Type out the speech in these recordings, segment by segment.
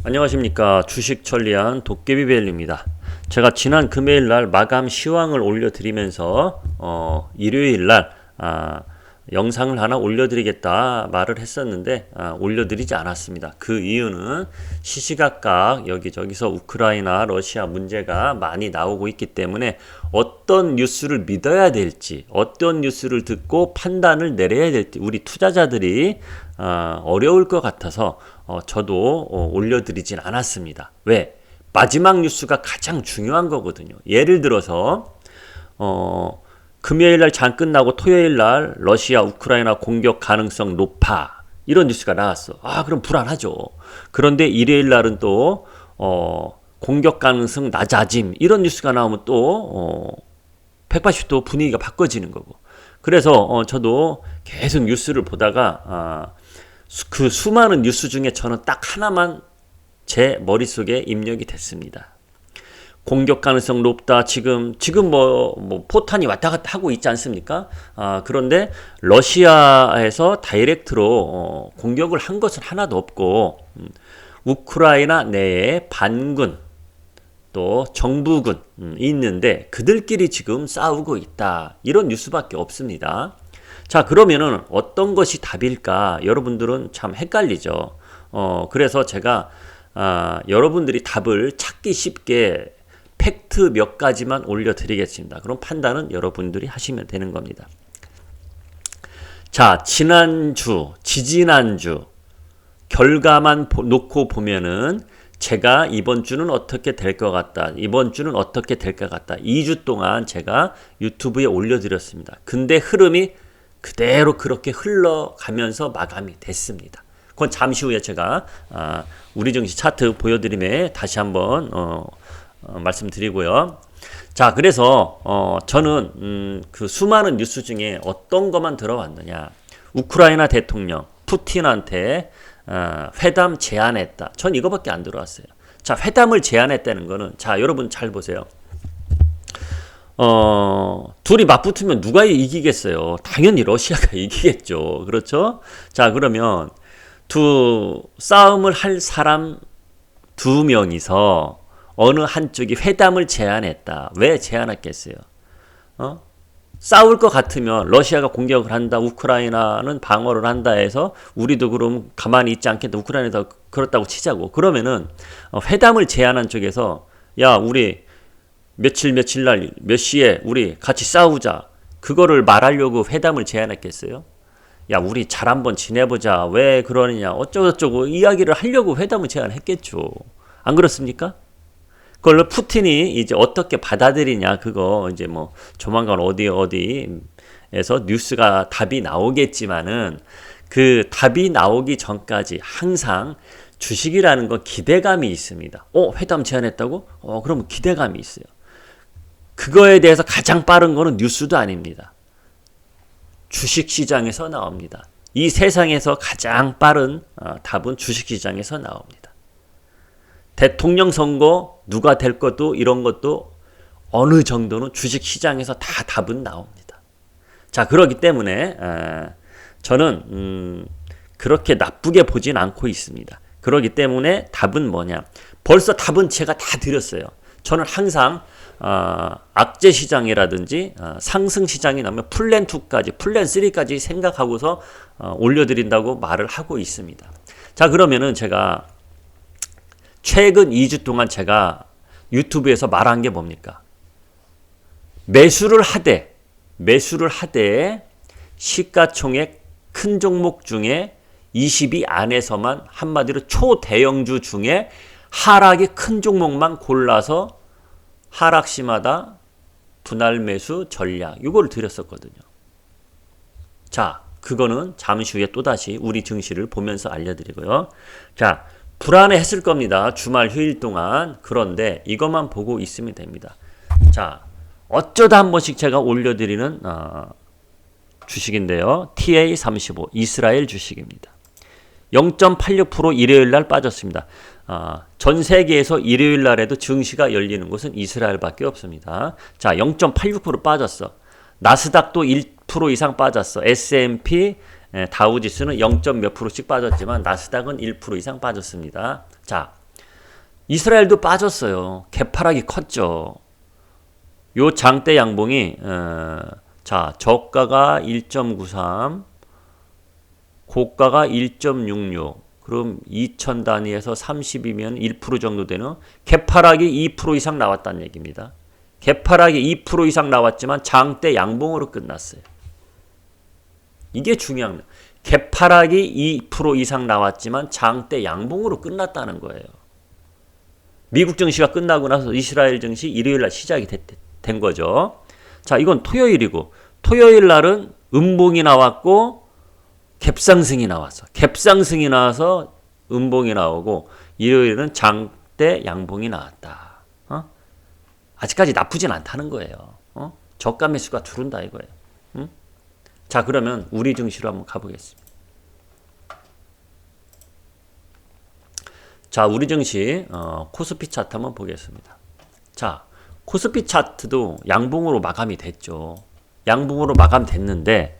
안녕하십니까. 주식 천리안 도깨비벨입니다. 제가 지난 금요일 날 마감 시황을 올려드리면서 일요일 날 영상을 하나 올려드리겠다 말을 했었는데 올려드리지 않았습니다. 그 이유는 시시각각 여기저기서 우크라이나 러시아 문제가 많이 나오고 있기 때문에 어떤 뉴스를 믿어야 될지, 어떤 뉴스를 듣고 판단을 내려야 될지 우리 투자자들이 어려울 것 같아서 저도 올려드리진 않았습니다. 왜? 마지막 뉴스가 가장 중요한 거거든요. 예를 들어서 금요일 날 장 끝나고 토요일 날 러시아 우크라이나 공격 가능성 높아, 이런 뉴스가 나왔어. 그럼 불안하죠. 그런데 일요일 날은 또 공격 가능성 낮아짐, 이런 뉴스가 나오면 또 180도 분위기가 바꿔지는 거고. 그래서 저도 계속 뉴스를 보다가 그 수많은 뉴스 중에 저는 딱 하나만 제 머릿속에 입력이 됐습니다. 공격 가능성 높다. 지금 뭐 포탄이 왔다 갔다 하고 있지 않습니까? 그런데 러시아에서 다이렉트로 공격을 한 것은 하나도 없고, 우크라이나 내에 반군 또 정부군 있는데 그들끼리 지금 싸우고 있다, 이런 뉴스밖에 없습니다. 자, 그러면은 어떤 것이 답일까? 여러분들은 참 헷갈리죠. 그래서 제가 여러분들이 답을 찾기 쉽게 팩트 몇 가지만 올려드리겠습니다. 그럼 판단은 여러분들이 하시면 되는 겁니다. 자, 지지난주 결과만 놓고 보면은 제가 이번 주는 어떻게 될 것 같다, 이번 주는 어떻게 될 것 같다, 2주 동안 제가 유튜브에 올려드렸습니다. 근데 흐름이 그대로 그렇게 흘러가면서 마감이 됐습니다. 그건 잠시 후에 제가 우리 증시 차트 보여드림에 다시 한번 말씀드리고요. 자, 그래서 저는 그 수많은 뉴스 중에 어떤 것만 들어왔느냐. 우크라이나 대통령 푸틴한테 회담 제안했다. 전 이거밖에 안 들어왔어요. 자, 회담을 제안했다는 거는, 자, 여러분 잘 보세요. 둘이 맞붙으면 누가 이기겠어요? 당연히 러시아가 이기겠죠. 그렇죠? 자, 그러면 싸움을 할 사람 두 명이서 어느 한쪽이 회담을 제안했다. 왜 제안했겠어요? 싸울 것 같으면 러시아가 공격을 한다, 우크라이나는 방어를 한다 해서 우리도 그럼 가만히 있지 않겠다, 우크라이나도 그렇다고 치자고. 그러면은 회담을 제안한 쪽에서, 야, 우리 며칠 날 몇 시에 우리 같이 싸우자, 그거를 말하려고 회담을 제안했겠어요? 야, 우리 잘 한번 지내보자, 왜 그러느냐, 어쩌고저쩌고 이야기를 하려고 회담을 제안했겠죠. 안 그렇습니까? 그걸 푸틴이 이제 어떻게 받아들이냐, 그거 이제 뭐 조만간 어디에서 뉴스가 답이 나오겠지만은, 그 답이 나오기 전까지 항상 주식이라는 건 기대감이 있습니다. 회담 제안했다고? 그러면 기대감이 있어요. 그거에 대해서 가장 빠른 거는 뉴스도 아닙니다. 주식시장에서 나옵니다. 이 세상에서 가장 빠른 답은 주식시장에서 나옵니다. 대통령 선거 누가 될 것도 이런 것도 어느 정도는 주식시장에서 다 답은 나옵니다. 자, 그렇기 때문에 저는 그렇게 나쁘게 보진 않고 있습니다. 그렇기 때문에 답은 뭐냐? 벌써 답은 제가 다 드렸어요. 저는 항상 악재 시장이라든지 상승 시장이 나면 플랜 2까지, 플랜 3까지 생각하고서 올려드린다고 말을 하고 있습니다. 자, 그러면은 제가 최근 2주 동안 제가 유튜브에서 말한 게 뭡니까? 매수를 하되 시가총액 큰 종목 중에 20위 안에서만, 한마디로 초대형주 중에 하락이 큰 종목만 골라서 하락 시마다 분할 매수 전략, 이거를 드렸었거든요. 자, 그거는 잠시 후에 또다시 우리 증시를 보면서 알려드리고요. 자, 불안해했을 겁니다. 주말 휴일 동안. 그런데 이것만 보고 있으면 됩니다. 자, 어쩌다 한 번씩 제가 올려드리는 주식인데요. TA35 이스라엘 주식입니다. 0.86% 일요일 날 빠졌습니다. 전 세계에서 일요일 날에도 증시가 열리는 곳은 이스라엘밖에 없습니다. 자, 0.86% 빠졌어. 나스닥도 1% 이상 빠졌어. S&P 다우지수는 0. 몇 %씩 빠졌지만 나스닥은 1% 이상 빠졌습니다. 자, 이스라엘도 빠졌어요. 개파락이 컸죠. 요 장대 양봉이 자, 저가가 1.93, 고가가 1.66. 그럼 2000 단위에서 30이면 1% 정도 되는 개파락이 2% 이상 나왔다는 얘기입니다. 개파락이 2% 이상 나왔지만 장대 양봉으로 끝났어요. 이게 중요한 거예요. 개파락이 2% 이상 나왔지만 장대 양봉으로 끝났다는 거예요. 미국 증시가 끝나고 나서 이스라엘 증시 일요일 날 시작이 된 거죠. 자, 이건 토요일이고, 토요일 날은 음봉이 나왔고 갭상승이 나왔어. 갭상승이 나와서 음봉이 나오고, 일요일은 장대 양봉이 나왔다. 아직까지 나쁘진 않다는 거예요. 저가 매수가 두른다 이거예요. 자, 그러면 우리 증시로 한번 가보겠습니다. 자, 우리 증시 코스피 차트 한번 보겠습니다. 자, 코스피 차트도 양봉으로 마감이 됐죠. 양봉으로 마감됐는데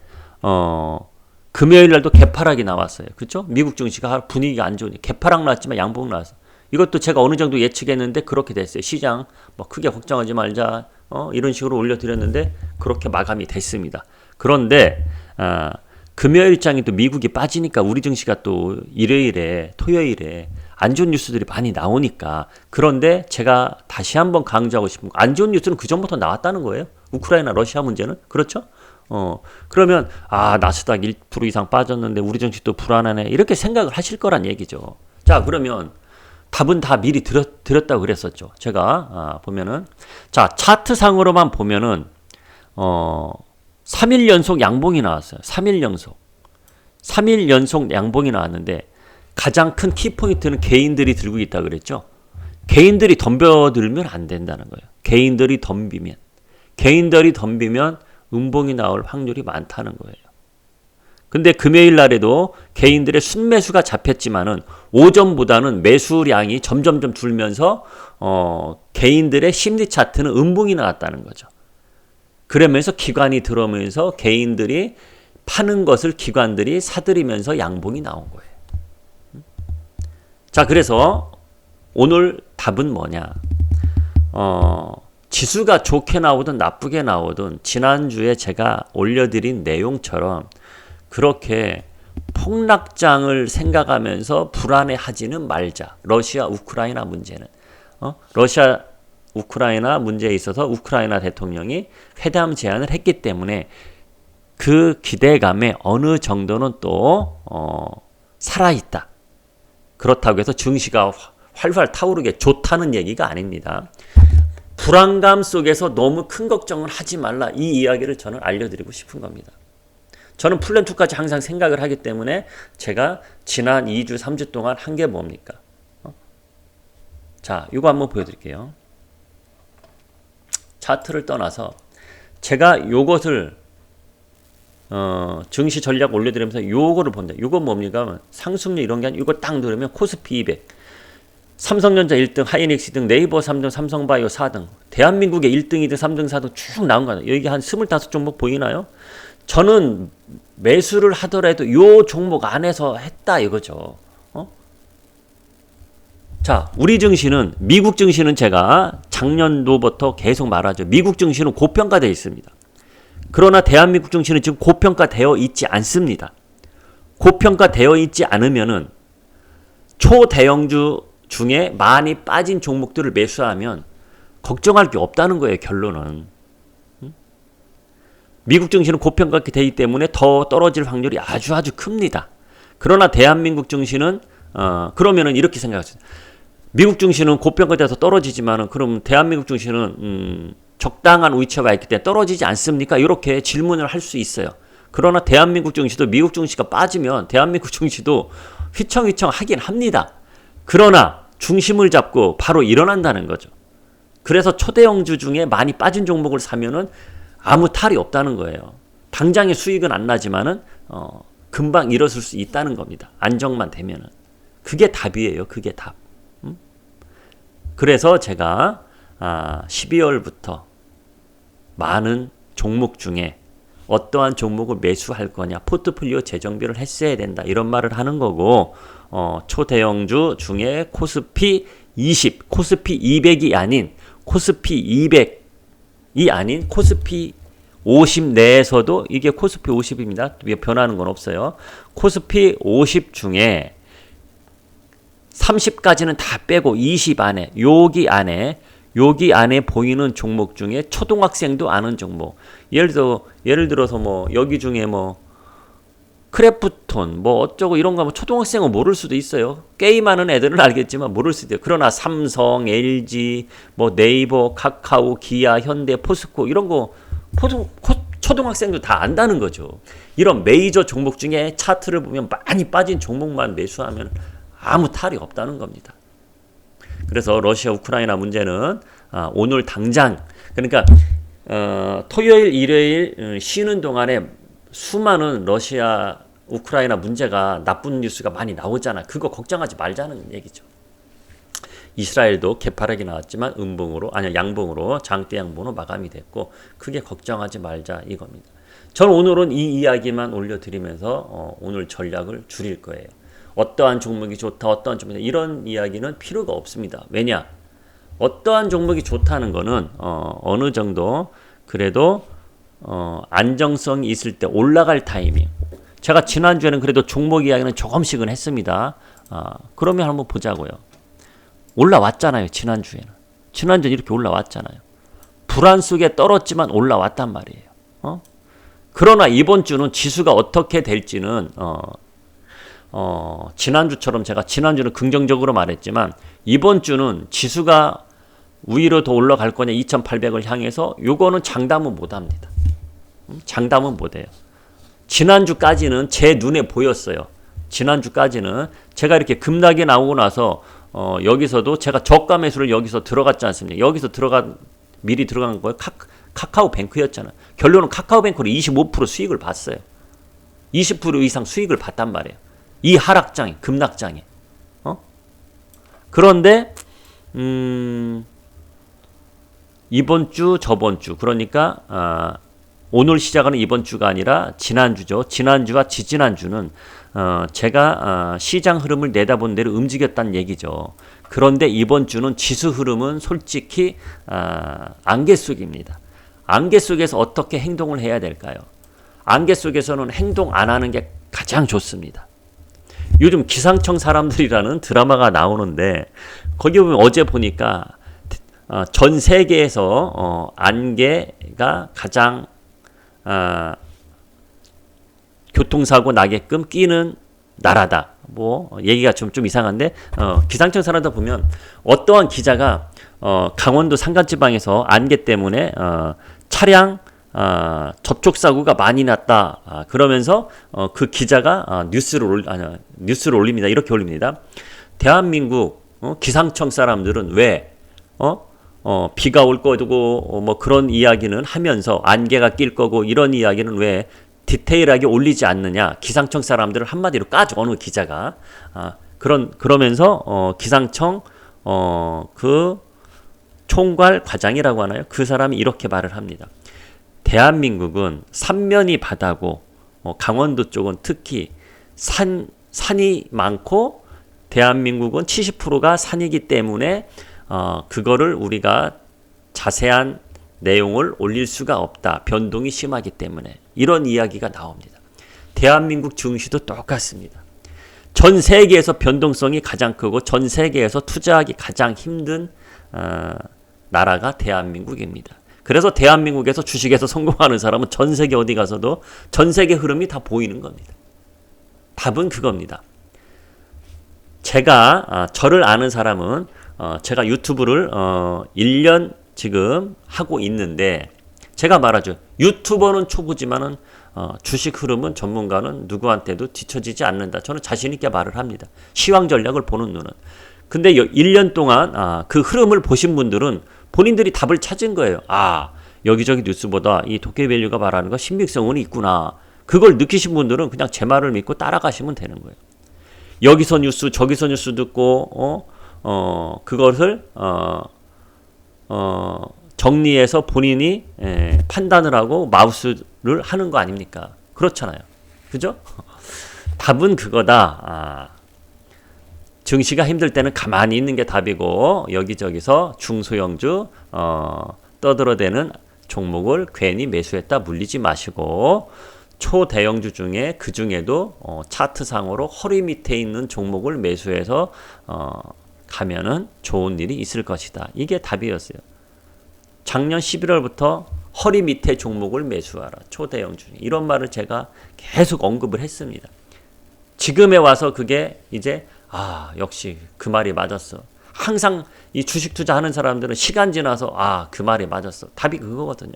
금요일 날도 개파락이 나왔어요. 그렇죠? 미국 증시가 분위기가 안 좋으니 개파락 나왔지만 양봉 나왔어. 이것도 제가 어느 정도 예측했는데 그렇게 됐어요. 시장 뭐 크게 걱정하지 말자. 이런 식으로 올려드렸는데 그렇게 마감이 됐습니다. 그런데 금요일 장이 또 미국이 빠지니까 우리 증시가 또 일요일에 토요일에 안 좋은 뉴스들이 많이 나오니까. 그런데 제가 다시 한번 강조하고 싶은 거, 안 좋은 뉴스는 그 전부터 나왔다는 거예요. 우크라이나 러시아 문제는. 그렇죠? 그러면 나스닥 1% 이상 빠졌는데 우리 증시 또 불안하네 이렇게 생각을 하실 거란 얘기죠. 자, 그러면 답은 다 미리 드렸다고 그랬었죠. 제가 보면은 자, 차트상으로만 보면은 3일 연속 양봉이 나왔어요. 3일 연속 양봉이 나왔는데 가장 큰 키포인트는 개인들이 들고 있다 그랬죠. 개인들이 덤벼들면 안 된다는 거예요. 개인들이 덤비면 음봉이 나올 확률이 많다는 거예요. 근데 금요일 날에도 개인들의 순매수가 잡혔지만은 오전보다는 매수량이 점점점 줄면서 개인들의 심리 차트는 음봉이 나왔다는 거죠. 그러면서 기관이 들어오면서 개인들이 파는 것을 기관들이 사들이면서 양봉이 나온 거예요. 자, 그래서 오늘 답은 뭐냐? 지수가 좋게 나오든 나쁘게 나오든 지난주에 제가 올려드린 내용처럼 그렇게 폭락장을 생각하면서 불안해하지는 말자. 러시아 우크라이나 문제는 러시아 우크라이나 문제에 있어서 우크라이나 대통령이 회담 제안을 했기 때문에 그 기대감에 어느 정도는 또 살아있다. 그렇다고 해서 증시가 활활 타오르게 좋다는 얘기가 아닙니다. 불안감 속에서 너무 큰 걱정을 하지 말라. 이 이야기를 저는 알려드리고 싶은 겁니다. 저는 플랜2까지 항상 생각을 하기 때문에 제가 지난 2주, 3주 동안 한 게 뭡니까? 자, 이거 한번 보여드릴게요. 차트를 떠나서 제가 요것을 증시 전략 올려드리면서 요거를 본다. 요거 뭡니까? 상승률 이런 게 아니라 이거 딱 누르면 코스피 200. 삼성전자 1등, 하이닉스 2등, 네이버 3등, 삼성바이오 4등. 대한민국의 1등, 2등, 3등, 4등 쭉 나온 거예요. 여기 한 25종목 보이나요? 저는 매수를 하더라도 요 종목 안에서 했다 이거죠. 자, 우리 증시는, 미국 증시는 제가 작년도부터 계속 말하죠. 미국 증시는 고평가되어 있습니다. 그러나 대한민국 증시는 지금 고평가되어 있지 않습니다. 고평가되어 있지 않으면은 초대형주 중에 많이 빠진 종목들을 매수하면 걱정할 게 없다는 거예요, 결론은. 미국 증시는 고평가되어 있기 때문에 더 떨어질 확률이 아주 큽니다. 그러나 대한민국 증시는 그러면은 이렇게 생각하세요. 미국 증시는 고평가돼서 떨어지지만은 그럼 대한민국 증시는 적당한 위치에 와 있기 때문에 떨어지지 않습니까? 이렇게 질문을 할 수 있어요. 그러나 대한민국 증시도 미국 증시가 빠지면 대한민국 증시도 휘청휘청 하긴 합니다. 그러나 중심을 잡고 바로 일어난다는 거죠. 그래서 초대형주 중에 많이 빠진 종목을 사면은 아무 탈이 없다는 거예요. 당장의 수익은 안 나지만은 금방 일어설 수 있다는 겁니다. 안정만 되면은. 그게 답이에요. 그게 답. 그래서 제가 12월부터 많은 종목 중에 어떠한 종목을 매수할 거냐, 포트폴리오 재정비를 했어야 된다 이런 말을 하는 거고, 초대형주 중에 코스피 20, 코스피 200이 아닌 코스피 200이 아닌 코스피 50 내에서도 이게 코스피 50입니다. 이게 변하는 건 없어요. 코스피 50 중에 30까지는 다 빼고 20 안에, 여기 안에 보이는 종목 중에 초등학생도 아는 종목. 예를 들어서 뭐 여기 중에 뭐 크래프톤 뭐 어쩌고 이런 거 뭐 초등학생은 모를 수도 있어요. 게임하는 애들은 알겠지만 모를 수도 있어요. 그러나 삼성, LG, 뭐 네이버, 카카오, 기아, 현대, 포스코 이런 거 초등학생도 다 안다는 거죠. 이런 메이저 종목 중에 차트를 보면 많이 빠진 종목만 매수하면 아무 탈이 없다는 겁니다. 그래서 러시아 우크라이나 문제는 오늘 당장 그러니까 토요일 일요일 쉬는 동안에 수많은 러시아 우크라이나 문제가 나쁜 뉴스가 많이 나오잖아. 그거 걱정하지 말자는 얘기죠. 이스라엘도 개파락이 나왔지만 양봉으로 장대 양봉으로 마감이 됐고 그게 걱정하지 말자 이겁니다. 저는 오늘은 이 이야기만 올려드리면서 오늘 전략을 줄일 거예요. 어떠한 종목이 좋다, 어떠한 종목이 이런 이야기는 필요가 없습니다. 왜냐? 어떠한 종목이 좋다는 거는 어느 정도 그래도 안정성이 있을 때 올라갈 타이밍. 제가 지난주에는 그래도 종목 이야기는 조금씩은 했습니다. 그러면 한번 보자고요. 올라왔잖아요. 지난주에는 이렇게 올라왔잖아요. 불안 속에 떨었지만 올라왔단 말이에요. 그러나 이번 주는 지수가 어떻게 될지는 지난주처럼 제가 지난주는 긍정적으로 말했지만 이번 주는 지수가 위로 더 올라갈 거냐 2800을 향해서 요거는 장담은 못합니다. 장담은 못해요. 지난주까지는 제 눈에 보였어요. 지난주까지는 제가 이렇게 급락이 나오고 나서 여기서도 제가 저가 매수를 여기서 들어갔지 않습니까? 여기서 미리 들어간 거예요. 카카오뱅크였잖아. 결론은 카카오뱅크로 25% 수익을 봤어요. 20% 이상 수익을 봤단 말이에요. 이 하락장에, 급락장에. 그런데 이번 주, 저번 주 그러니까 오늘 시작하는 이번 주가 아니라 지난주죠. 지난주와 지지난주는 제가 시장 흐름을 내다본 대로 움직였다는 얘기죠. 그런데 이번 주는 지수 흐름은 솔직히 안개 속입니다. 안개 속에서 어떻게 행동을 해야 될까요? 안개 속에서는 행동 안 하는 게 가장 좋습니다. 요즘 기상청 사람들이라는 드라마가 나오는데 거기 보면 어제 보니까 전 세계에서 안개가 가장 교통사고 나게끔 끼는 나라다. 뭐 얘기가 좀 이상한데 기상청 사람들 보면 어떠한 기자가 강원도 산간지방에서 안개 때문에 차량 접촉사고가 많이 났다. 그러면서 그 기자가 뉴스를 올립니다. 이렇게 올립니다. 대한민국 기상청 사람들은 왜 비가 올 거고 뭐 그런 이야기는 하면서 안개가 낄 거고 이런 이야기는 왜 디테일하게 올리지 않느냐. 기상청 사람들을 한마디로 까죠. 어느 기자가. 그러면서 기상청 그 총괄 과장이라고 하나요? 그 사람이 이렇게 말을 합니다. 대한민국은 삼면이 바다고 강원도 쪽은 특히 산이 많고 대한민국은 70%가 산이기 때문에 그거를 우리가 자세한 내용을 올릴 수가 없다. 변동이 심하기 때문에. 이런 이야기가 나옵니다. 대한민국 증시도 똑같습니다. 전 세계에서 변동성이 가장 크고 전 세계에서 투자하기 가장 힘든 나라가 대한민국입니다. 그래서 대한민국에서 주식에서 성공하는 사람은 전 세계 어디 가서도 전 세계 흐름이 다 보이는 겁니다. 답은 그겁니다. 제가 저를 아는 사람은 제가 유튜브를 1년 지금 하고 있는데 제가 말하죠. 유튜버는 초보지만은 주식 흐름은 전문가는 누구한테도 뒤처지지 않는다. 저는 자신 있게 말을 합니다. 시황 전략을 보는 눈은. 근데 1년 동안 그 흐름을 보신 분들은 본인들이 답을 찾은 거예요. 여기저기 뉴스보다 이 도깨비밸류가 말하는 거 신빙성은 있구나. 그걸 느끼신 분들은 그냥 제 말을 믿고 따라가시면 되는 거예요. 여기서 뉴스 저기서 뉴스 듣고 그것을 정리해서 본인이 판단을 하고 마우스를 하는 거 아닙니까? 그렇잖아요. 그죠? 답은 그거다. 증시가 힘들 때는 가만히 있는 게 답이고 여기저기서 중소형주 떠들어대는 종목을 괜히 매수했다 물리지 마시고 초대형주 중에 그 중에도 차트상으로 허리 밑에 있는 종목을 매수해서 가면은 좋은 일이 있을 것이다. 이게 답이었어요. 작년 11월부터 허리 밑에 종목을 매수하라. 초대형주. 이런 말을 제가 계속 언급을 했습니다. 지금에 와서 그게 이제 역시 그 말이 맞았어. 항상 이 주식 투자하는 사람들은 시간 지나서 그 말이 맞았어. 답이 그거거든요.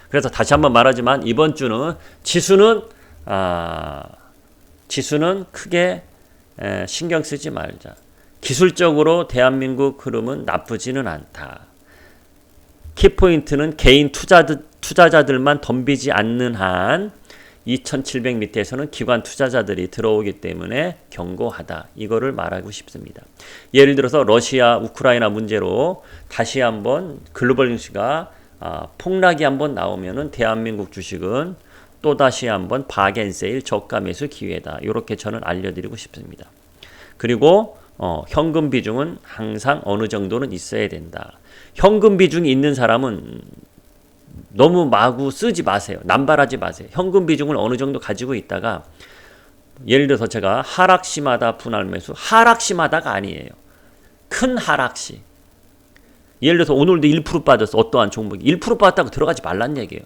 그래서 다시 한번 말하지만 이번 주는 지수는 크게 신경 쓰지 말자. 기술적으로 대한민국 흐름은 나쁘지는 않다. 키포인트는 개인 투자자들만 덤비지 않는 한 2700 밑에서는 기관 투자자들이 들어오기 때문에 경고하다. 이거를 말하고 싶습니다. 예를 들어서 러시아, 우크라이나 문제로 다시 한번 글로벌 증시가 폭락이 한번 나오면은 대한민국 주식은 또다시 한번 바겐세일 저가 매수 기회다. 이렇게 저는 알려드리고 싶습니다. 그리고 현금 비중은 항상 어느 정도는 있어야 된다. 현금 비중이 있는 사람은 너무 마구 쓰지 마세요. 남발하지 마세요. 현금 비중을 어느 정도 가지고 있다가 예를 들어서 제가 하락시마다 분할 매수, 하락시마다가 아니에요. 큰 하락시. 예를 들어서 오늘도 1% 빠졌어. 어떠한 종목이 1% 빠졌다고 들어가지 말란 얘기예요.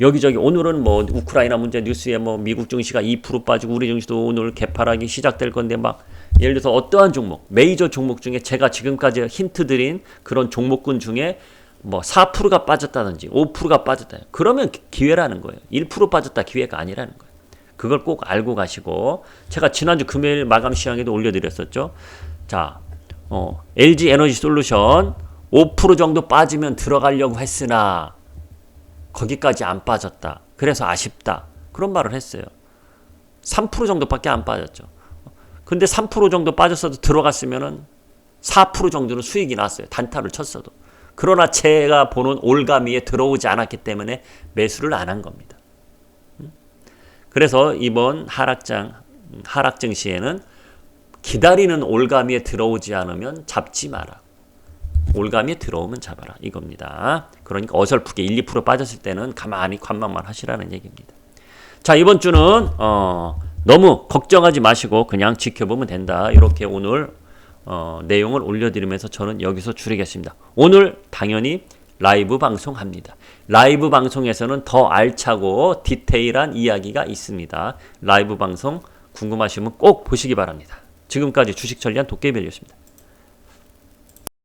여기저기 오늘은 뭐 우크라이나 문제 뉴스에 뭐 미국 증시가 2% 빠지고 우리 증시도 오늘 개파락이 시작될 건데 막 예를 들어서 어떠한 종목, 메이저 종목 중에 제가 지금까지 힌트 드린 그런 종목군 중에 뭐 4%가 빠졌다든지 5%가 빠졌다. 그러면 기회라는 거예요. 1% 빠졌다 기회가 아니라는 거예요. 그걸 꼭 알고 가시고 제가 지난주 금요일 마감 시황에도 올려드렸었죠. 자, LG 에너지 솔루션 5% 정도 빠지면 들어가려고 했으나 거기까지 안 빠졌다. 그래서 아쉽다. 그런 말을 했어요. 3% 정도밖에 안 빠졌죠. 근데 3% 정도 빠졌어도 들어갔으면은 4% 정도는 수익이 났어요. 단타를 쳤어도. 그러나 제가 보는 올가미에 들어오지 않았기 때문에 매수를 안 한 겁니다. 그래서 이번 하락 증시에는 기다리는 올가미에 들어오지 않으면 잡지 마라. 올가미에 들어오면 잡아라. 이겁니다. 그러니까 어설프게 1, 2% 빠졌을 때는 가만히 관망만 하시라는 얘기입니다. 자, 이번 주는 너무 걱정하지 마시고 그냥 지켜보면 된다. 이렇게 오늘 내용을 올려드리면서 저는 여기서 줄이겠습니다. 오늘 당연히 라이브 방송합니다. 라이브 방송에서는 더 알차고 디테일한 이야기가 있습니다. 라이브 방송 궁금하시면 꼭 보시기 바랍니다. 지금까지 주식천리한 도깨비였습니다.